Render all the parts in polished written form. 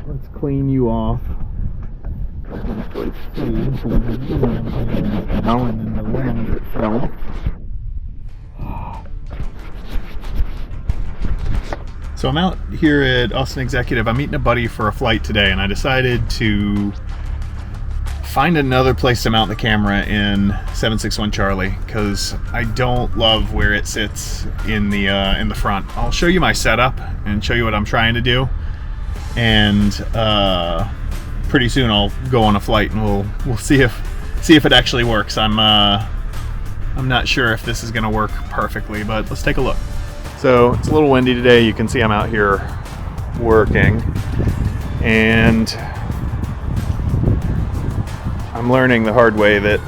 let's clean you off. So I'm out here at Austin Executive. I'm meeting a buddy for a flight today, and I decided to find another place to mount the camera in 761 Charlie because I don't love where it sits in the front. I'll show you my setup and show you what I'm trying to do, and pretty soon I'll go on a flight and we'll see if it actually works. I'm not sure if this is gonna work perfectly, but let's take a look. So it's a little windy today. You can see I'm out here working, and I'm learning the hard way that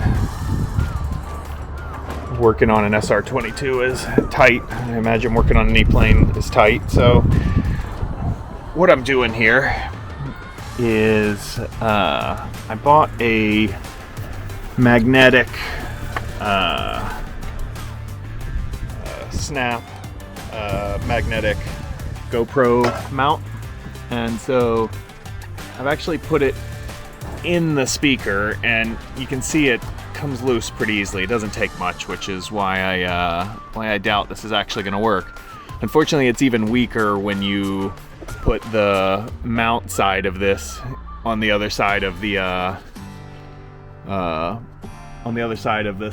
working on an SR22 is tight. I imagine working on any plane is tight. So what I'm doing here is I bought a magnetic snap magnetic GoPro mount, and so I've actually put it in the speaker, and you can see it comes loose pretty easily. It doesn't take much, which is why I doubt this is actually going to work. Unfortunately, it's even weaker when you put the mount side of this on the other side of the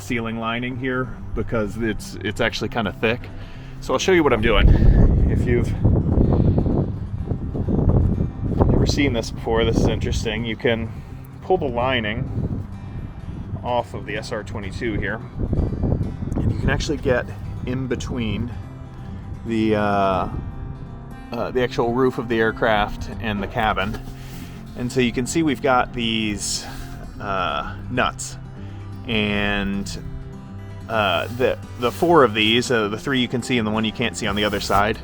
ceiling lining here, because it's actually kind of thick. So I'll show you what I'm doing. If you've never seen this before, this is interesting. You can pull the lining off of the SR22 here, and you can actually get in between the actual roof of the aircraft and the cabin. And so you can see we've got these nuts, and the four of these, the three you can see and the one you can't see on the other side,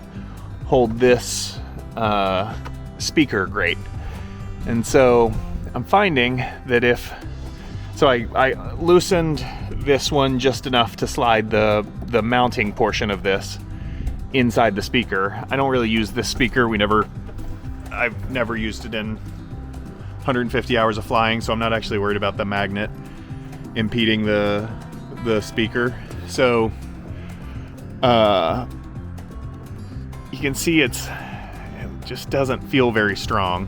hold this speaker grate. And so I'm finding that I loosened this one just enough to slide the mounting portion of this inside the speaker. I don't really use this speaker. I've never used it in 150 hours of flying, so I'm not actually worried about the magnet impeding the speaker. So you can see it just doesn't feel very strong,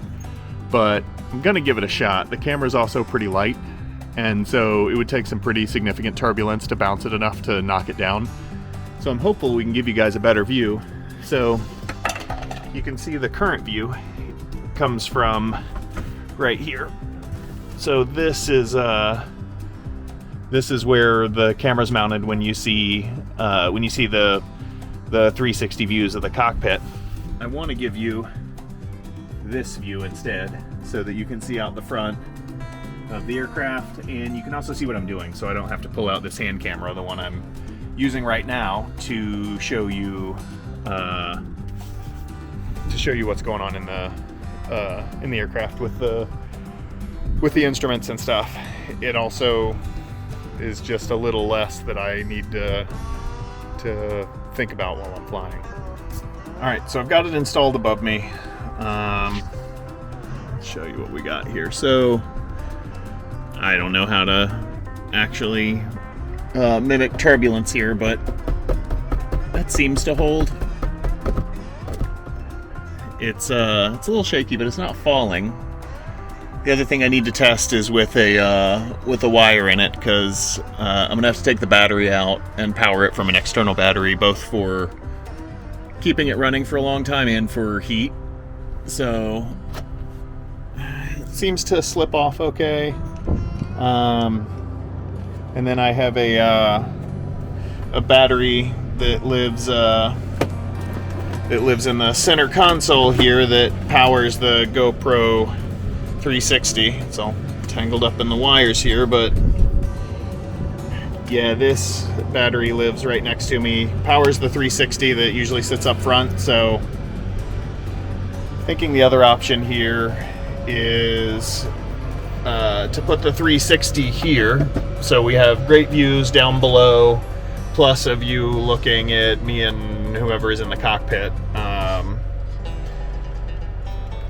but I'm gonna give it a shot. The camera's also pretty light, and so it would take some pretty significant turbulence to bounce it enough to knock it down. So I'm hopeful we can give you guys a better view. So you can see the current view comes from right here. So this is where the camera's mounted when you see the 360 views of the cockpit. I want to give you this view instead, so that you can see out the front of the aircraft, and you can also see what I'm doing, so I don't have to pull out this hand camera, the one I'm using right now, to show you what's going on in the aircraft with the instruments and stuff. It also is just a little less that I need to think about while I'm flying. All right, so I've got it installed above me. Show you what we got here. So I don't know how to actually mimic turbulence here, but that seems to hold. It's a little shaky, but it's not falling. The other thing I need to test is with a wire in it, because I'm gonna have to take the battery out and power it from an external battery, both for keeping it running for a long time and for heat. So it seems to slip off okay. And then I have a battery that lives in the center console here that powers the GoPro 360. It's all tangled up in the wires here, but yeah, this battery lives right next to me, powers the 360 that usually sits up front. So thinking the other option here is to put the 360 here, so we have great views down below, plus a view looking at me and whoever is in the cockpit.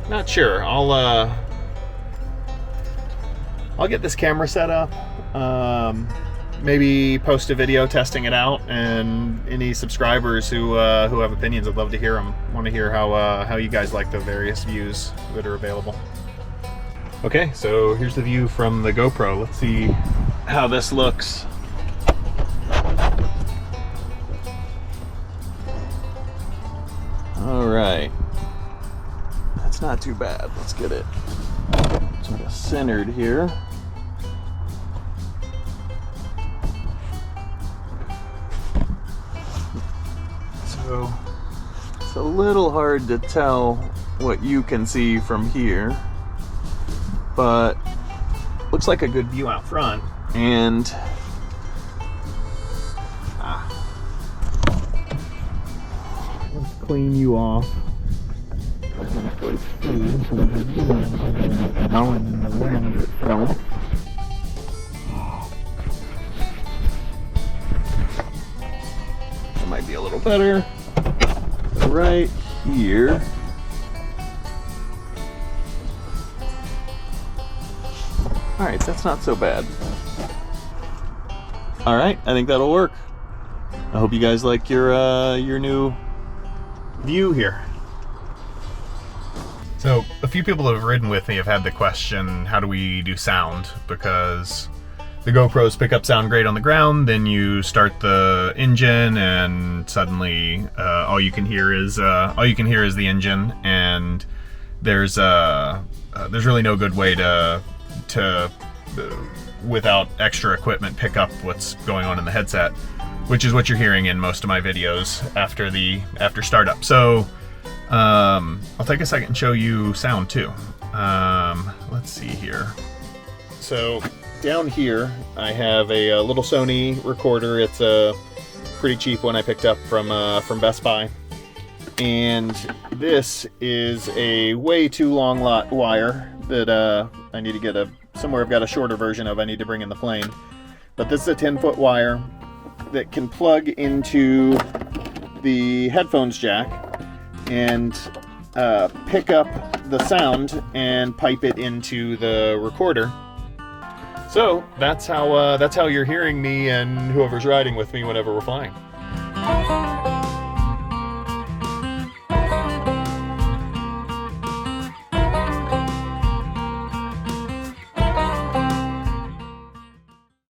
Not sure. I'll get this camera set up. Maybe post a video testing it out, and any subscribers who have opinions, I'd love to hear them. Want to hear how you guys like the various views that are available. Okay, so here's the view from the GoPro. Let's see how this looks. All right, that's not too bad. Let's get it sort of centered here. So it's a little hard to tell what you can see from here, but looks like a good view out front. And let's clean you off. That might be a little better. Right here. All right, that's not so bad. All right, I think that'll work. I hope you guys like your new view here. So a few people that have ridden with me have had the question, how do we do sound? Because the GoPros pick up sound great on the ground, then you start the engine and suddenly all you can hear is the engine, and there's really no good way to without extra equipment pick up what's going on in the headset, which is what you're hearing in most of my videos after startup. So I'll take a second and show you sound too. Let's see here. So down here I have a little Sony recorder. It's a pretty cheap one I picked up from Best Buy, and this is a way too long wire that I need to get somewhere I've got a shorter version of. I need to bring in the plane, but this is a 10-foot wire that can plug into the headphones jack and pick up the sound and pipe it into the recorder. So that's how you're hearing me and whoever's riding with me whenever we're flying.